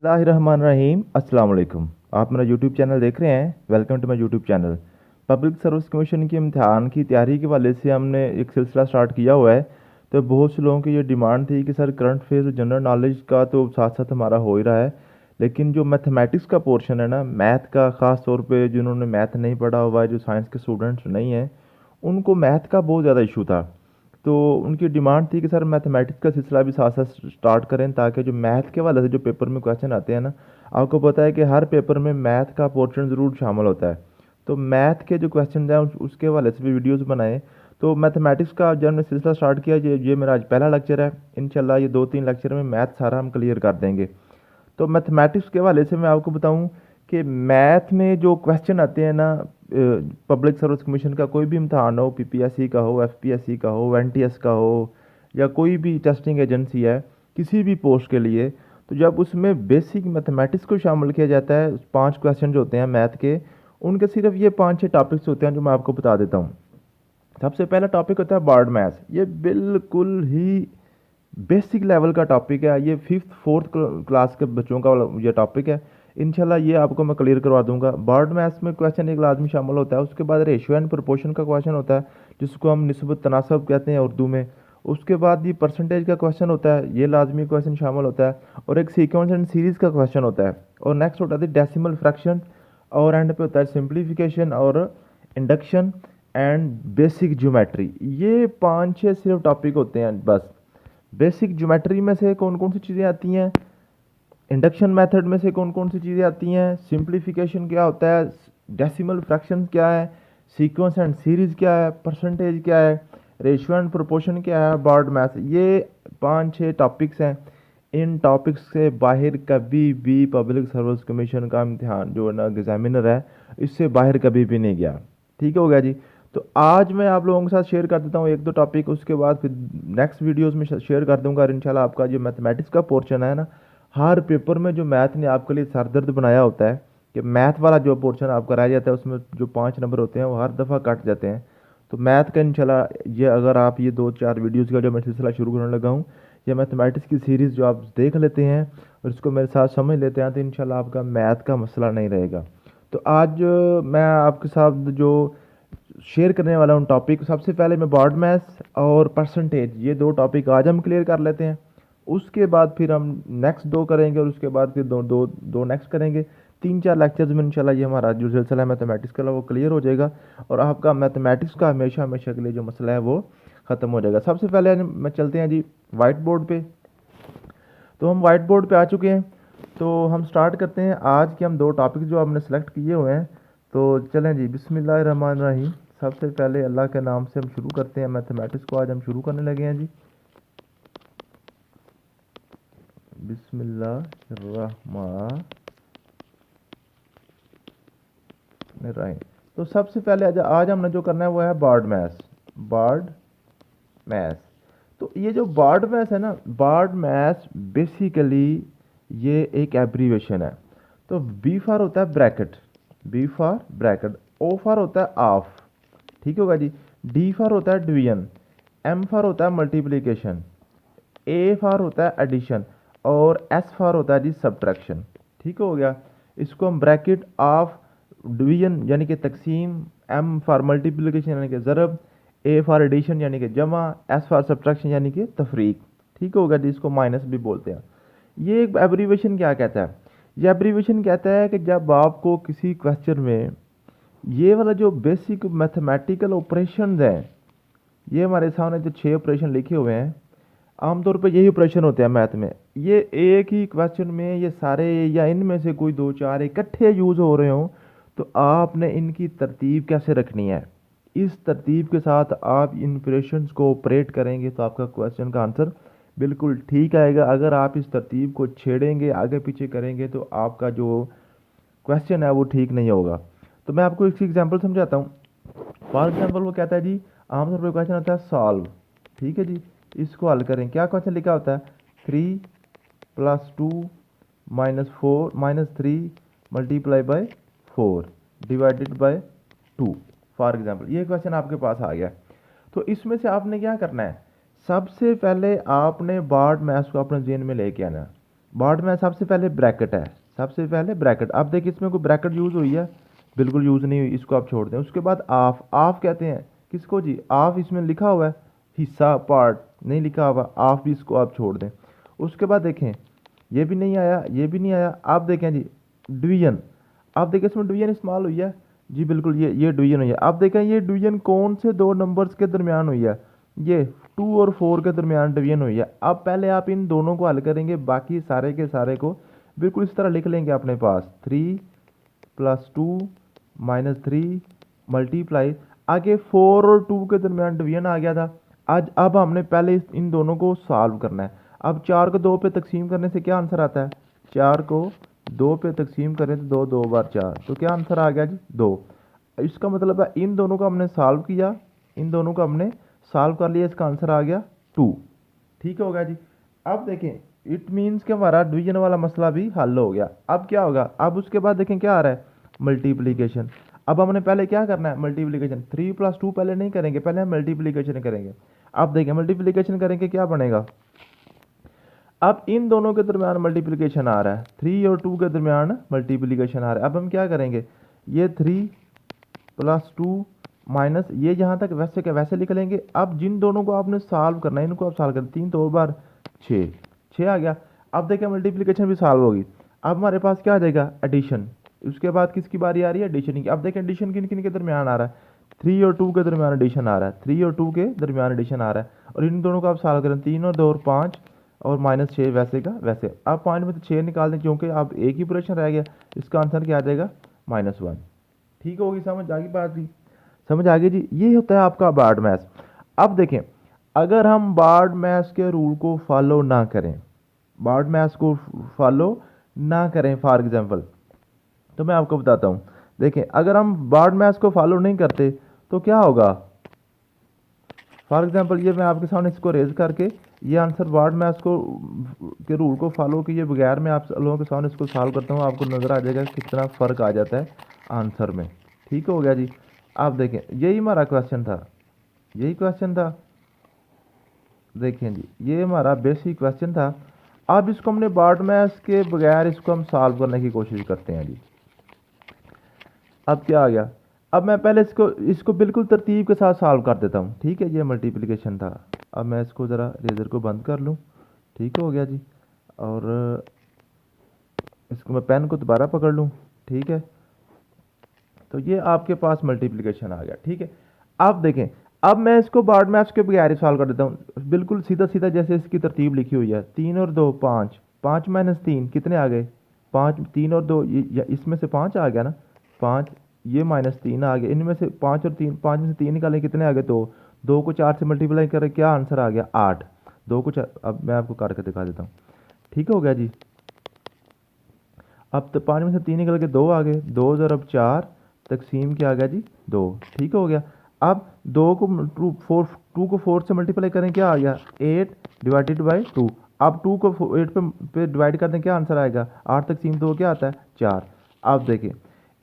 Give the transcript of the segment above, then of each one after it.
बिस्मिल्लाहिर्रहमानिर्रहीम अस्सलाम वालेकुम। आप मेरा यूट्यूब चैनल देख रहे हैं। Welcome to my YouTube channel. Public service commission के इम्तिहान की तैयारी के वाले से हमने एक सिलसिला स्टार्ट किया हुआ है। तो बहुत से लोगों की ये डिमांड थी कि सर करंट अफेयर्स और जनरल नॉलेज का तो साथ साथ हमारा हो ही रहा है, लेकिन जो मैथमेटिक्स का पोर्शन है ना, मैथ का ख़ास तौर पे जिन्होंने मैथ नहीं पढ़ा हुआ है, जो साइंस के स्टूडेंट्स नहीं हैं, उनको मैथ का बहुत ज़्यादा इशू था। तो उनकी डिमांड थी कि सर मैथमेटिक्स का सिलसिला भी साथ साथ स्टार्ट करें, ताकि जो मैथ के वाले से जो पेपर में क्वेश्चन आते हैं ना, आपको पता है कि हर पेपर में मैथ का पोर्शन ज़रूर शामिल होता है। तो मैथ के जो क्वेश्चन हैं उसके वाले से भी वीडियोस बनाए। तो मैथमेटिक्स का जब हमने सिलसिला स्टार्ट किया, ये मेरा आज पहला लेक्चर है। इंशाल्लाह ये 2-3 लेक्चर में मैथ सारा हम क्लियर कर देंगे। तो मैथमेटिक्स के हवाले से मैं आपको बताऊं कि मैथ में जो क्वेश्चन आते हैं ना, पब्लिक सर्विस कमीशन का कोई भी इम्तहान हो, पीपीएससी का हो, एफपीएससी का हो, एनटीएस का हो, या कोई भी टेस्टिंग एजेंसी है किसी भी पोस्ट के लिए, तो जब उसमें बेसिक मैथमेटिक्स को शामिल किया जाता है, 5 क्वेश्चन जो होते हैं मैथ के, उनके सिर्फ ये 5-6 टॉपिक्स होते हैं जो मैं आपको बता देता हूँ। सबसे पहला टॉपिक होता है बार्ड मैथ्स। ये बिल्कुल ही बेसिक लेवल का टॉपिक है। ये 5th 4th क्लास के बच्चों का ये टॉपिक है। इंशाल्लाह ये आपको मैं क्लियर करवा दूंगा। बार्ड मैथ्स में क्वेश्चन एक लाजमी शामिल होता है। उसके बाद रेशियो एंड प्रोपोर्शन का क्वेश्चन होता है, जिसको हम निस्बत तनासब कहते हैं उर्दू में। उसके बाद ये परसेंटेज का क्वेश्चन होता है, ये लाजमी क्वेश्चन शामिल होता है। और एक सीक्वेंस एंड सीरीज़ का क्वेश्चन होता है। और नेक्स्ट होता है डेसिमल फ्रैक्शन। और एंड पे होता है सिंप्लीफिकेशन और इंडक्शन एंड बेसिक ज्योमेट्री। ये 5-6 सिर्फ टॉपिक होते हैं बस। बेसिक ज्योमेट्री में से कौन कौन सी चीज़ें आती हैं, इंडक्शन मेथड में से कौन कौन सी चीज़ें आती हैं, सिंप्लीफिकेशन क्या होता है, डेसिमल फ्रैक्शन क्या है, सीक्वेंस एंड सीरीज़ क्या है, परसेंटेज क्या है, रेशियो एंड प्रोपोर्शन क्या है, बार्ड मैथ। ये 5-6 टॉपिक्स हैं। इन टॉपिक्स से बाहर कभी भी पब्लिक सर्विस कमीशन का इम्तिहान जो है ना, एग्जामिनर है, इससे बाहर कभी भी नहीं गया। ठीक हो गया जी। तो आज मैं आप लोगों के साथ शेयर कर देता हूँ 1-2 टॉपिक, उसके बाद फिर नेक्स्ट वीडियोस में शेयर कर दूंगा। और इंशाल्लाह आपका जो मैथमेटिक्स का पोर्शन है ना, हर पेपर में जो मैथ ने आपके लिए सरदर्द बनाया होता है कि मैथ वाला जो पोर्शन आपका रह जाता है, उसमें जो 5 नंबर होते हैं वो हर दफ़ा कट जाते हैं। तो मैथ का इंशाल्लाह ये अगर आप ये 2-4 वीडियोज़ का जो मैं सिलसिला शुरू करने लगा हूँ, ये मैथमेटिक्स की सीरीज़ जो आप देख लेते हैं और इसको मेरे साथ समझ लेते हैं, तो इंशाल्लाह आपका मैथ का मसला नहीं रहेगा। तो आज मैं आपके साथ जो शेयर करने वाला हूँ टॉपिक, सबसे पहले मैं बार्ड मैथ्स और परसेंटेज, ये 2 टॉपिक आज हम क्लियर कर लेते हैं। उसके बाद फिर हम नेक्स्ट 2 करेंगे, और उसके बाद फिर दो नेक्स्ट करेंगे। 3-4 लेक्चर्स में इंशाल्लाह ये हमारा जो सिलसिला है मैथमेटिक्स का वो क्लियर हो जाएगा, और आपका मैथमेटिक्स का हमेशा हमेशा के लिए जो मसला है वो ख़त्म हो जाएगा। सबसे पहले मैं चलते हैं जी वाइट बोर्ड पे। तो हम वाइट बोर्ड पे आ चुके हैं। तो हम स्टार्ट करते हैं आज के हम 2 टॉपिक जो हमने सेलेक्ट किए हुए हैं। तो चलें जी, बिस्मिल्लाहिर्रहमानिर्रहीम। सबसे पहले अल्लाह के नाम से हम शुरू करते हैं। मैथमेटिक्स को आज हम शुरू करने लगे हैं जी। बिस्मिल्लाहिर्रहमानिर्रहीम। तो सबसे पहले आज हमने जो करना है वो है बार्ड मैथ्स। Board maths. तो ये जो बार्ड मैथ्स है ना, बार्ड मैथ्स बेसिकली ये एक एब्रीवेशन है। तो बी फॉर होता है bracket, B for bracket. O for होता है ऑफ, ठीक होगा जी। डी फॉर होता है डिवीजन। एम फॉर होता है मल्टीप्लिकेशन। ए फॉर होता है एडिशन। और एस फॉर होता है जी सब्ट्रैक्शन। ठीक हो गया। इसको हम ब्रैकेट, ऑफ, डिवीजन यानी कि तकसीम, एम फॉर मल्टीप्लिकेशन यानी कि ज़रब, ए फॉर एडिशन यानी कि जमा, एस फॉर सब्ट्रैक्शन यानी कि तफरीक। ठीक होगा जी। इसको माइनस भी बोलते हैं। ये एक एब्रीवेशन क्या कहता है, ये एब्रीवेशन कहता है कि जब आपको किसी क्वेश्चन में ये वाला जो बेसिक मैथमेटिकल ऑपरेशंस हैं, ये हमारे सामने जो 6 ऑपरेशन लिखे हुए हैं, आमतौर पे यही ऑपरेशन होते हैं मैथ में। ये एक ही क्वेश्चन में ये सारे या इनमें से कोई 2-4 इकट्ठे यूज़ हो रहे हों, तो आपने इनकी तरतीब कैसे रखनी है। इस तरतीब के साथ आप इन ऑपरेशंस को ऑपरेट करेंगे तो आपका क्वेश्चन का आंसर बिल्कुल ठीक आएगा। अगर आप इस तरतीब को छेड़ेंगे, आगे पीछे करेंगे, तो आपका जो क्वेश्चन है वो ठीक नहीं होगा। तो मैं आपको इसकी एग्जांपल समझाता हूँ। फॉर एग्जांपल वो कहता है जी, आमतौर पर क्वेश्चन आता है सॉल्व, ठीक है जी। इसको हल करें, क्या क्वेश्चन लिखा होता है, 3 + 2 - 4 - 3 × 4 ÷ 2। फॉर एग्जांपल ये क्वेश्चन आपके पास आ गया। तो इसमें से आपने क्या करना है, सबसे पहले आपने बार्ड मैथ्स को अपने जेन में लेके आना है। बार्ड में सबसे पहले ब्रैकेट है, सबसे पहले ब्रैकेट। अब देखिए इसमें कोई ब्रैकेट यूज़ हुई है, बिल्कुल यूज़ नहीं हुई, इसको आप छोड़ दें। उसके बाद ऑफ, ऑफ कहते हैं किसको जी, ऑफ इसमें लिखा हुआ है हिस्सा, पार्ट नहीं लिखा हुआ, ऑफ भी इसको आप छोड़ दें। उसके बाद देखें ये भी नहीं आया, ये भी नहीं आया। आप देखें जी डिवीजन, आप देखें इसमें डिवीजन इस्तेमाल हुई है जी, बिल्कुल ये डिवीजन हुई है। आप देखें ये डिवीजन कौन से दो नंबर्स के दरमियान हुई है, ये 2 और 4 के दरमियान डिवीजन हुई है। अब पहले आप इन दोनों को हल करेंगे, बाकी सारे के सारे को बिल्कुल इस तरह लिख लेंगे अपने पास, 3 + 2 - 3 मल्टीप्लाई, आगे 4 और 2 के दरमियान डिवीजन आ गया था। आज अब हमने पहले इन दोनों को सॉल्व करना है। अब 4 को 2 पे तकसीम करने से क्या आंसर आता है, 4 को 2 पे तकसीम करें तो 2 2 बार 4, तो क्या आंसर आ गया जी 2। इसका मतलब है इन दोनों को हमने सॉल्व किया, इन दोनों को हमने सॉल्व कर लिया, इसका आंसर आ गया 2। ठीक हो गया जी। अब देखें इट मीन्स कि हमारा डिवीजन वाला मसला भी हल हो गया। अब क्या होगा, अब उसके बाद देखें क्या आ रहा है, मल्टीप्लिकेशन। अब हमने पहले क्या करना है, मल्टीप्लिकेशन। 3 + 2 पहले नहीं करेंगे, पहले हम मल्टीप्लिकेशन करेंगे। अब देखें मल्टीप्लिकेशन करेंगे क्या बनेगा, अब इन दोनों के दरमियान मल्टीप्लिकेशन आ रहा है, 3 और 2 के दरमियान मल्टीप्लिकेशन आ रहा है। अब हम क्या करेंगे, ये 3 + 2 माइनस ये जहाँ तक वैसे के वैसे लिख लेंगे। अब जिन दोनों को आपने सॉल्व करना है, इनको आप सॉल्व करें, 3 2 बार 6, 6 आ गया। अब देखिए मल्टीप्लिकेशन भी सॉल्व होगी। अब हमारे पास क्या आ जाएगा, एडिशन। उसके बाद किसकी बारी आ रही है, एडिशन की। अब देखें एडिशन किन किन के दरमियान आ रहा है, 3 और 2 के दरमियान एडिशन आ रहा है, 3 और 2 के दरमियान एडिशन आ रहा है। और इन दोनों को आप सॉल्व करें, 3 और 2 और 5 और -6 वैसे का वैसे। अब 5 में से 6 निकाल दें, क्योंकि अब एक ही ऑपरेशन रह गया, इसका आंसर क्या आ जाएगा, -1। ठीक होगी, समझ आ गई बात भी, समझ आ गई जी। ये होता है आपका बार्ड मैथ्स। अब देखें अगर हम बार्ड मैथ्स के रूल को फॉलो ना करें, बार्ड मैथ्स को फॉलो ना करें फॉर एग्जांपल, तो मैं आपको बताता हूँ। देखें अगर हम बार्ड मैथ्स को फॉलो नहीं करते तो क्या होगा, फॉर एग्जांपल ये मैं आपके सामने इसको रेज करके ये आंसर बार्ड मैथ्स को के रूल को फॉलो किए बगैर मैं आप लोगों के सामने इसको सॉल्व करता हूँ, आपको नज़र आ जाएगा कितना फ़र्क आ जाता है आंसर में। ठीक हो गया जी। आप देखें यही हमारा क्वेश्चन था, यही क्वेश्चन था, देखें जी ये हमारा बेसिक क्वेश्चन था। अब इसको हमने बार्ड मैथ्स के बगैर इसको हम सॉल्व करने की कोशिश करते हैं जी। अब क्या आ गया, अब मैं पहले इसको बिल्कुल तरतीब के साथ सॉल्व कर देता हूँ। ठीक है, ये मल्टीप्लिकेशन था। अब मैं इसको ज़रा रेजर को बंद कर लूँ। ठीक हो गया जी। और इसको मैं पेन को दोबारा पकड़ लूँ। ठीक है, तो ये आपके पास मल्टीप्लिकेशन आ गया। ठीक है, अब देखें अब मैं इसको बार्ड मैथ्स के बगैर ही सॉल्व कर देता हूँ, बिल्कुल सीधा सीधा जैसे इसकी तरतीब लिखी हुई है। 3 और 2 5, 5 - 3 कितने आ गए, 5, 3 और 2 इसमें से 5 आ गया ना, 5, ये -3 आ गया। इनमें से 5 और 3, 5 में से 3 निकालें कितने आ गए, 2, 2 को 4 से मल्टीप्लाई करें क्या आंसर आ गया 8, 2 को 4। अब मैं आपको करके दिखा देता हूँ। ठीक हो गया जी। अब तो 5 में से 3 निकल के 2 आ गए, 2 ज़रब 4 तकसीम क्या आ गया जी 2। ठीक हो गया। अब 2 को 2 को 4 से मल्टीप्लाई करें क्या आ गया 8 / 2। अब 2 को 8 पे डिवाइड कर दें क्या आंसर आएगा, 8 तकसीम 2 क्या आता है 4। अब देखिए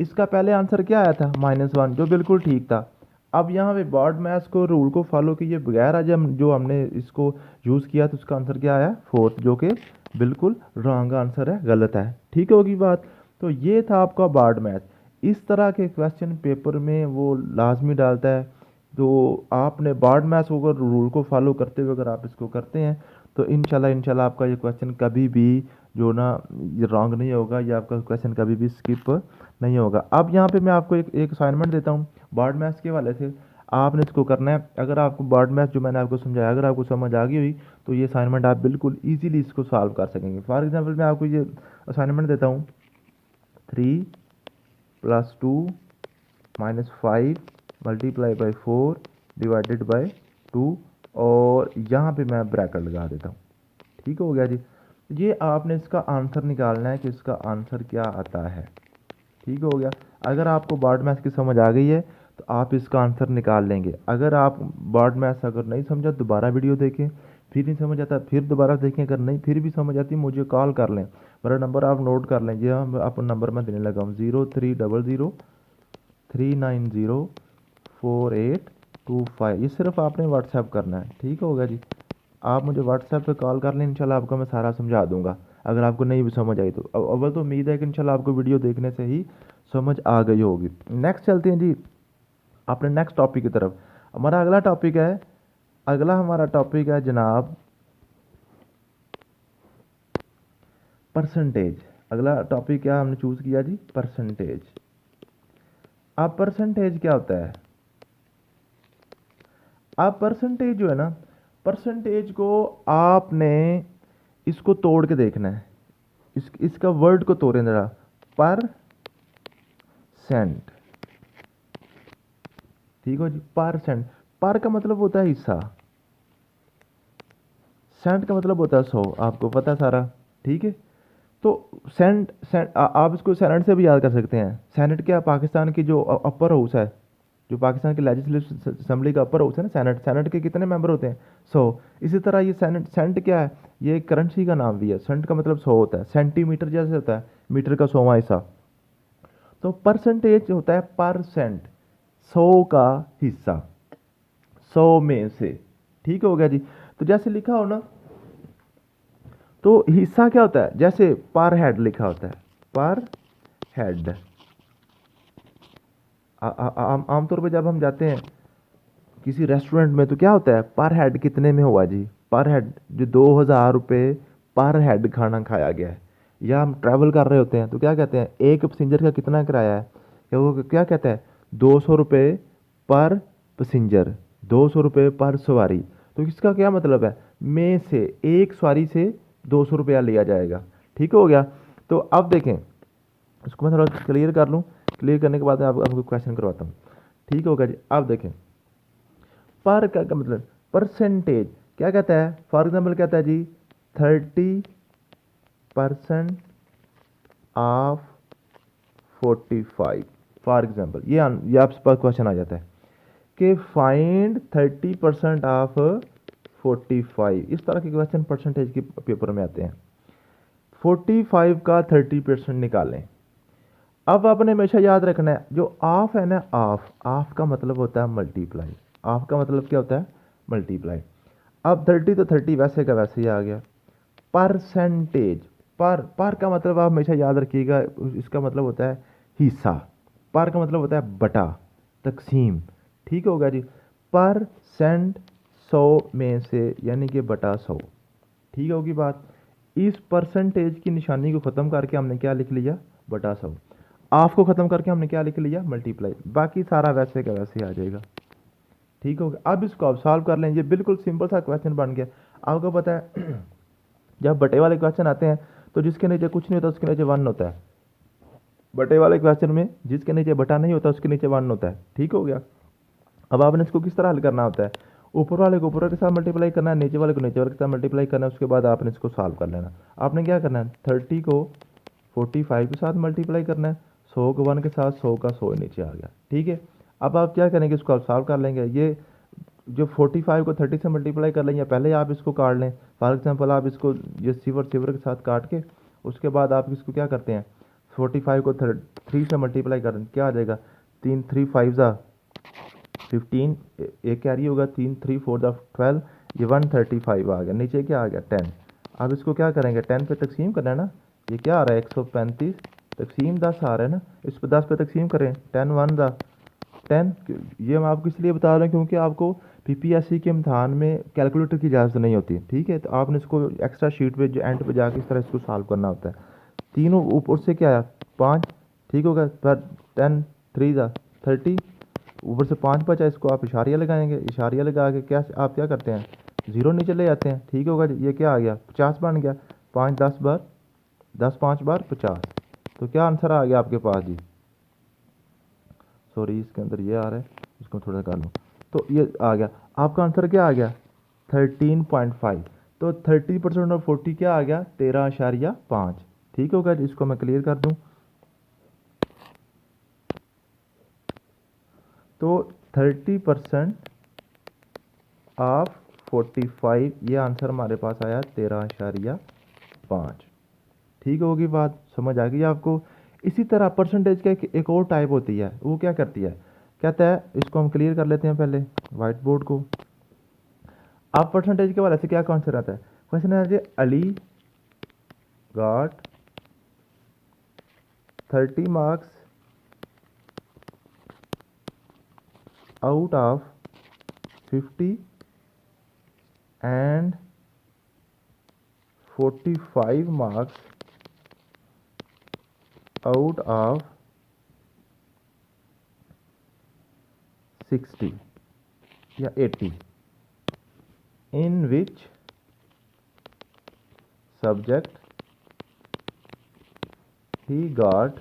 इसका पहले आंसर क्या आया था -1, जो बिल्कुल ठीक था। अब यहाँ पे बार्ड मैथ्स को रूल को फॉलो किए बगैर आज हम जो हमने इसको यूज़ किया तो उसका आंसर क्या आया 4, जो कि बिल्कुल रॉन्ग आंसर है, गलत है। ठीक होगी बात। तो ये था आपका बार्ड मैथ्स। इस तरह के क्वेश्चन पेपर में वो लाजमी डालता है। तो आपने बार्ड मैथ्स को अगर रूल को फॉलो करते हुए अगर आप इसको करते हैं तो इंशाल्लाह आपका ये क्वेश्चन कभी भी जो ना ये रॉन्ग नहीं होगा, या आपका क्वेश्चन कभी भी स्किप नहीं होगा। अब यहाँ पे मैं आपको एक असाइनमेंट देता हूँ बार्ड मैथ्स के वाले से, आपने इसको करना है। अगर आपको बार्ड मैथ्स जो मैंने आपको समझाया अगर आपको समझ आ गई हुई तो ये असाइनमेंट आप बिल्कुल ईजीली इसको सॉल्व कर सकेंगे। फॉर एग्जाम्पल मैं आपको ये असाइनमेंट देता हूँ, 3 + 2 - 5 × 4 / 2, और यहाँ पे मैं ब्रैकेट लगा देता हूँ। ठीक हो गया जी। ये आपने इसका आंसर निकालना है कि इसका आंसर क्या आता है। ठीक हो गया। अगर आपको बार्ड मैथ्स की समझ आ गई है तो आप इसका आंसर निकाल लेंगे। अगर आप बार्ड मैथ्स अगर नहीं समझा दोबारा वीडियो देखें, फिर नहीं समझ आता फिर दोबारा देखें, अगर नहीं फिर भी समझ आती मुझे कॉल कर लें। मेरा नंबर आप नोट कर लें, ये हम आप नंबर मैं देने लगा हूँ 0300 390 4825। ये सिर्फ आपने व्हाट्सएप करना है। ठीक होगा जी। आप मुझे व्हाट्सएप पे कॉल कर लें, इंशाल्लाह आपको मैं सारा समझा दूंगा। अगर आपको नहीं भी समझ आई तो अव्वल तो उम्मीद है कि इंशाल्लाह आपको वीडियो देखने से ही समझ आ गई होगी। नेक्स्ट चलते हैं जी अपने नेक्स्ट टॉपिक की तरफ। हमारा अगला हमारा टॉपिक है जनाब परसेंटेज। अगला टॉपिक क्या हमने चूज़ किया जी, परसेंटेज। अब परसेंटेज क्या होता है, अब परसेंटेज जो है ना, परसेंटेज को आपने इसको तोड़ के देखना है, इसका वर्ड को तोड़ें जरा, पर सेंट। ठीक हो जी, परसेंट। पर का मतलब होता है हिस्सा, सेंट का मतलब होता है 100, आपको पता है सारा। ठीक है, तो आप इसको सेनेट से भी याद कर सकते हैं। सेनेट क्या, पाकिस्तान की जो अपर हाउस है, जो पाकिस्तान की लेजिस्लेटिव असेंबली का अपर हाउस है ना, सेनेट। सेनेट के कितने मेंबर होते हैं, 100। इसी तरह ये सेंट क्या है, ये करेंसी का नाम भी है। सेंट का मतलब 100 होता है, सेंटीमीटर जैसे होता है मीटर का 100वां हिस्सा। तो परसेंटेज होता है परसेंट, 100 का हिस्सा, 100 में से। ठीक हो गया जी। तो जैसे लिखा हो ना, तो हिस्सा क्या होता है, जैसे पर हेड लिखा होता है, पर हेड। आमतौर पर जब हम जाते हैं किसी रेस्टोरेंट में तो क्या होता है, पर हेड कितने में हुआ जी, पर हेड जो 2,000 रुपये पर हेड खाना खाया गया है। या हम ट्रैवल कर रहे होते हैं तो क्या कहते हैं, एक पैसेंजर का कितना किराया है, क्या वो क्या कहता है, 200 रुपये पर पैसेंजर, 200 रुपये पर सवारी। तो इसका क्या मतलब है, में से एक सवारी से 200 रुपया लिया जाएगा। ठीक हो गया। तो अब देखें, इसको मैं थोड़ा क्लियर कर लूँ, क्लियर करने के बाद मैं आपको क्वेश्चन करवाता हूँ। ठीक होगा जी। अब देखें, पर का मतलब परसेंटेज क्या कहता है, फॉर एग्जाम्पल कहता है जी 30% ऑफ 45। फॉर एग्जाम्पल ये आपके पास क्वेश्चन आ जाता है कि फाइंड 30% ऑफ 45। इस तरह के क्वेश्चन परसेंटेज के पेपर में आते हैं। 45 का 30% निकालें। अब आपने हमेशा याद रखना है, जो ऑफ है ना, ऑफ का मतलब होता है मल्टीप्लाई। ऑफ का मतलब क्या होता है, मल्टीप्लाई। अब 30 तो 30 वैसे का वैसे ही आ गया। परसेंटेज, पर का मतलब आप हमेशा याद रखिएगा, इसका मतलब होता है हिस्सा। पर का मतलब होता है बटा, तकसीम। ठीक होगा जी। परसेंट 100 में से, यानी कि बटा 100। ठीक होगी बात। इस परसेंटेज की निशानी को ख़त्म करके हमने क्या लिख लिया, बटा 100। ऑफ को ख़त्म करके हमने क्या लिख लिया, मल्टीप्लाई। बाकी सारा वैसे का वैसे ही आ जाएगा। ठीक हो गया। अब इसको आप सॉल्व कर लें, ये बिल्कुल सिंपल सा क्वेश्चन बन गया। आपको पता है जब बटे वाले क्वेश्चन आते हैं तो जिसके नीचे कुछ नहीं होता उसके नीचे 1 होता है। बटे वाले क्वेश्चन में जिसके नीचे बटा नहीं होता उसके नीचे 1 होता है। ठीक हो गया। अब आपने इसको किस तरह हल करना होता है, ऊपर वाले को ऊपर के साथ मल्टीप्लाई करना है, नीचे वाले को नीचे वाले के साथ मल्टीप्लाई करना है। उसके बाद आपने इसको सॉल्व कर लेना। आपने क्या करना है, 30 को 45 के साथ मल्टीप्लाई करना है, 100 को 1 के साथ, 100 का 100 नीचे आ गया। ठीक है। अब आप क्या करेंगे, इसको आप सॉल्व कर लेंगे। ये जो 45 को 30 से मल्टीप्लाई कर लें, या पहले आप इसको काट लें। फॉर एग्जांपल आप इसको ये सिवर सिवर के साथ काट के उसके बाद आप इसको क्या करते हैं, 45 को 3 से मल्टीप्लाई कर दें, क्या आ जाएगा, 3 3 5 ज़ा 15, एक कैरी होगा, 3 3 4 ज़ा 12, ये 135 आ गया। नीचे क्या आ गया, 10। अब इसको क्या करेंगे, 10 पे तकसीम करना है ना। ये क्या आ रहा है, 135 तकसीम 10 आ रहा है ना। इस पर 10 पे तकसीम करें, 10 1 ज़ा 10। ये मैं आपको इसलिए बता रहा हूँ क्योंकि आपको पीपीएससी के इम्तहान में कैलकुलेटर की इजाज़त नहीं होती। ठीक है, तो आपने इसको एक्स्ट्रा शीट पे जो एंड पे जाके इस तरह इसको सॉल्व करना होता है। तीनों ऊपर से क्या आया, 5। ठीक होगा, पर 10 3 ज़ा 30, ऊपर से 5 बचा, इसको आप इशारिया लगाएंगे। इशारिया लगा के क्या आप क्या करते हैं, 0 नीचे ले जाते हैं। ठीक होगा, ये क्या आ गया, 50 बन गया। 5 10 बार 10 5 बार 50। तो क्या आंसर आ गया आपके पास जी, सॉरी इसके अंदर ये आ रहा है, इसको थोड़ा कर लूँ। तो ये आ गया आपका आंसर, क्या आ गया 13.5। तो 30% और 40 क्या आ गया, 13.5। ठीक होगा जी, इसको मैं क्लियर कर दूँ। तो 30% ऑफ 45, ये आंसर हमारे पास आया 13.5। ठीक होगी बात, समझ आ गई आपको। इसी तरह परसेंटेज का एक और टाइप होती है, वो क्या करती है, कहता है, इसको हम क्लियर कर लेते हैं पहले व्हाइट बोर्ड को। आप परसेंटेज के वाले से क्या क्वेश्चन आता है, क्वेश्चन है जी Ali got 30 marks out of 50 and 45 marks out of 60 या 80 in which subject he got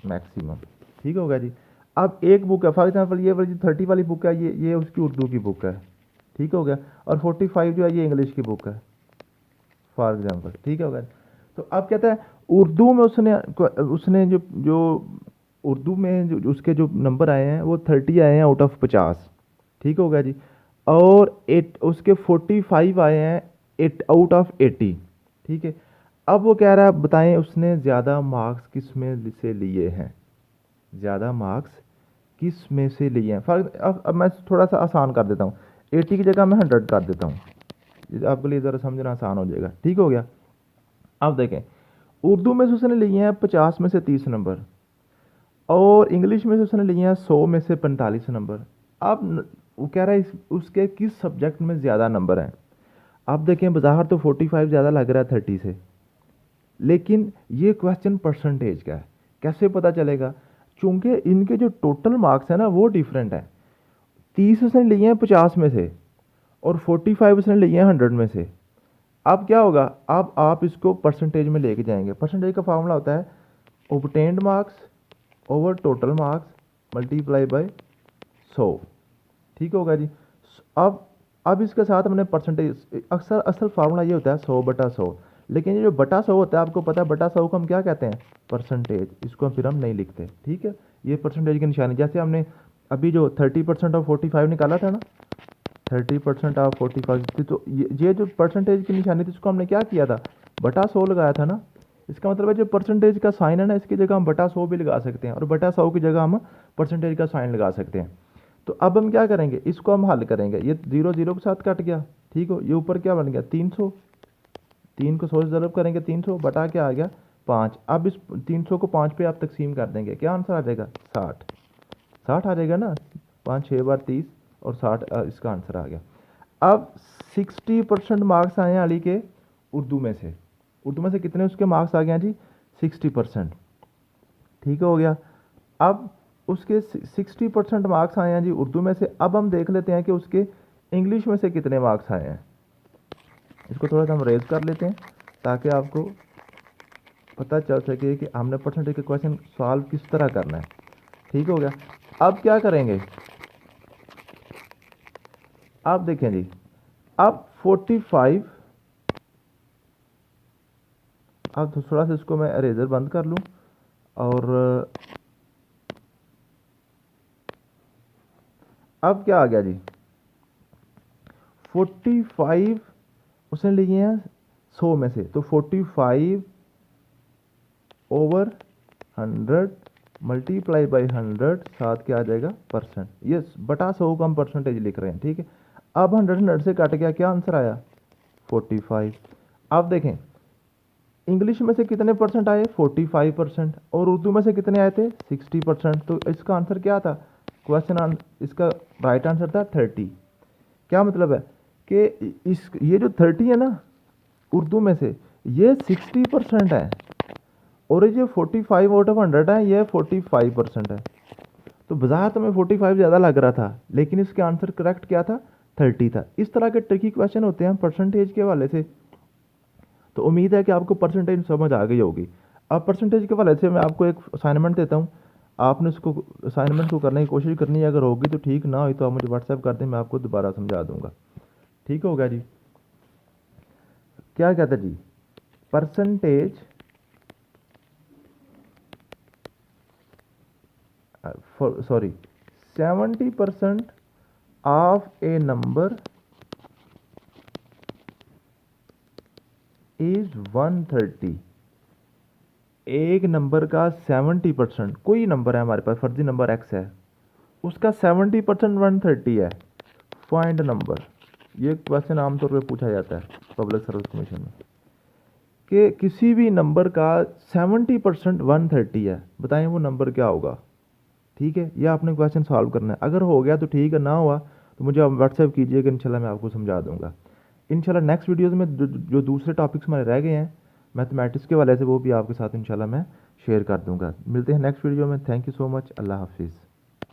maximum. ठीक होगा जी। अब एक बुक है, फॉर एग्जाम्पल ये वाली 30 वाली बुक है, ये उसकी उर्दू की बुक है, ठीक हो गया, और 45 जो है ये इंग्लिश की बुक है फॉर एग्जाम्पल, ठीक है होगा। तो अब कहता है उर्दू में उसने जो जो उर्दू में जो उसके जो नंबर आए हैं वो 30 आए हैं आउट ऑफ 50, ठीक होगा जी, और उसके 45 आए हैं आउट ऑफ 80, ठीक है। अब वो कह रहा है बताएं उसने ज़्यादा मार्क्स किस में से लिए हैं, ज़्यादा मार्क्स किस में से लिए हैं। अब मैं थोड़ा सा आसान कर देता हूँ, 80 की जगह मैं 100 कर देता हूँ, आपके लिए ज़रा समझना आसान हो जाएगा, ठीक हो गया। अब देखें उर्दू में से उसने लिए हैं 50 में से 30 नंबर, और इंग्लिश में से उसने लिए हैं 100 में से 45 नंबर। अब वो कह रहा है उसके किस सब्जेक्ट में ज़्यादा नंबर हैं। अब देखें बाहर तो 45 ज़्यादा लग रहा है 30 से, लेकिन ये क्वेश्चन परसेंटेज का है, कैसे पता चलेगा, चूंकि इनके जो टोटल मार्क्स हैं ना वो डिफरेंट है। 30 उसने लिए हैं 50 में से और 45 उसने लिए हैं 100 में से। अब क्या होगा, अब आप इसको परसेंटेज में लेके जाएंगे। परसेंटेज का फार्मूला होता है obtained marks over total marks multiply by 100, ठीक होगा जी। अब इसके साथ हमने परसेंटेज, असल फार्मूला ये होता है 100/100, लेकिन ये जो बटा 100 होता है आपको पता है, बटा 100 को हम क्या कहते हैं, परसेंटेज, इसको फिर हम नहीं लिखते, ठीक है। ये परसेंटेज की निशानी, जैसे हमने अभी जो 30% ऑफ 45 निकाला था ना, 30% ऑफ 45 थी, तो ये जो परसेंटेज की निशानी थी इसको हमने क्या किया था, बटा 100 लगाया था ना। इसका मतलब है जो परसेंटेज का साइन है ना, इसकी जगह हम बटा 100 भी लगा सकते हैं और बटा 100 की जगह हम परसेंटेज का साइन लगा सकते हैं। तो अब हम क्या करेंगे, इसको हम हल करेंगे, ये 0 0 के साथ कट गया, ठीक हो, ये ऊपर क्या बन गया 300, 3 को 100 से ज़रब करेंगे, 300 बटा क्या आ गया 5। अब इस 300 को 5 पे आप तकसीम कर देंगे, क्या आंसर आ जाएगा 60 आ जाएगा ना, 5 6 बार 30 और 60 इसका आंसर आ गया। अब 60% मार्क्स आए हैं अली के उर्दू में से। उर्दू में से कितने उसके मार्क्स आ गए हैं जी, 60%, ठीक हो गया। अब उसके 60% मार्क्स आए हैं जी उर्दू में से। अब हम देख लेते हैं कि उसके इंग्लिश में से कितने मार्क्स आए हैं। इसको थोड़ा सा हम रेज कर लेते हैं ताकि आपको पता चल सके कि हमने परसेंटेज के क्वेश्चन सॉल्व किस तरह करना है, ठीक हो गया। अब क्या करेंगे, अब देखें जी, अब 45, अब थोड़ा सा इसको मैं इरेजर बंद कर लूँ, और अब क्या आ गया जी, 45 उसने लिए हैं 100 में से, तो 45 ओवर 100 मल्टीप्लाई बाई 100, साथ क्या आ जाएगा परसेंट, ये बटा 100 का हम परसेंटेज लिख रहे हैं, ठीक है। अब 100 से कट गया, क्या आंसर आया 45। अब देखें इंग्लिश में से कितने परसेंट आए 45%, और उर्दू में से कितने आए थे 60%, तो इसका आंसर क्या था, क्वेश्चन इसका राइट आंसर था 30। क्या मतलब है कि ये जो 30 है ना उर्दू में से, ये 60% है, और ये 45 आउट ऑफ 100 है, ये 45% है। तो बाजार तो में 45 ज़्यादा लग रहा था, लेकिन इसके आंसर करेक्ट क्या था 30 था। इस तरह के ट्रिकी क्वेश्चन होते हैं परसेंटेज के हवाले से। तो उम्मीद है कि आपको परसेंटेज समझ आ गई होगी। अब परसेंटेज के हवाले से मैं आपको एक असाइनमेंट देता हूँ, आपने उसको असाइनमेंट को करने की कोशिश करनी है, अगर होगी तो ठीक, ना हुई तो आप मुझे व्हाट्सएप कर दें, मैं आपको दोबारा समझा दूंगा, ठीक होगा जी। क्या कहता है जी, percentage sorry 70% of a number is 130। एक नंबर का 70%, कोई नंबर है हमारे पास, फर्जी नंबर x है, उसका 70% 130 है, फाइंड नंबर। ये क्वेश्चन आमतौर पे पूछा जाता है। पब्लिक सर्विस कमीशन में कि किसी भी नंबर का 70% 130 है, बताएं वो नंबर क्या होगा। ठीक है, यह आपने क्वेश्चन सॉल्व करना है। अगर हो गया तो ठीक है, ना हुआ तो मुझे आप व्हाट्सएप कीजिएगा, इंशाल्लाह मैं आपको समझा दूंगा। इंशाल्लाह नेक्स्ट वीडियोस में जो दूसरे टॉपिक्स हमारे रह गए हैं मैथमेटिक्स के वाले से, वो भी आपके साथ इंशाल्लाह मैं शेयर कर दूंगा। मिलते हैं नेक्स्ट वीडियो में। Thank you so much. अल्लाह हाफिज़।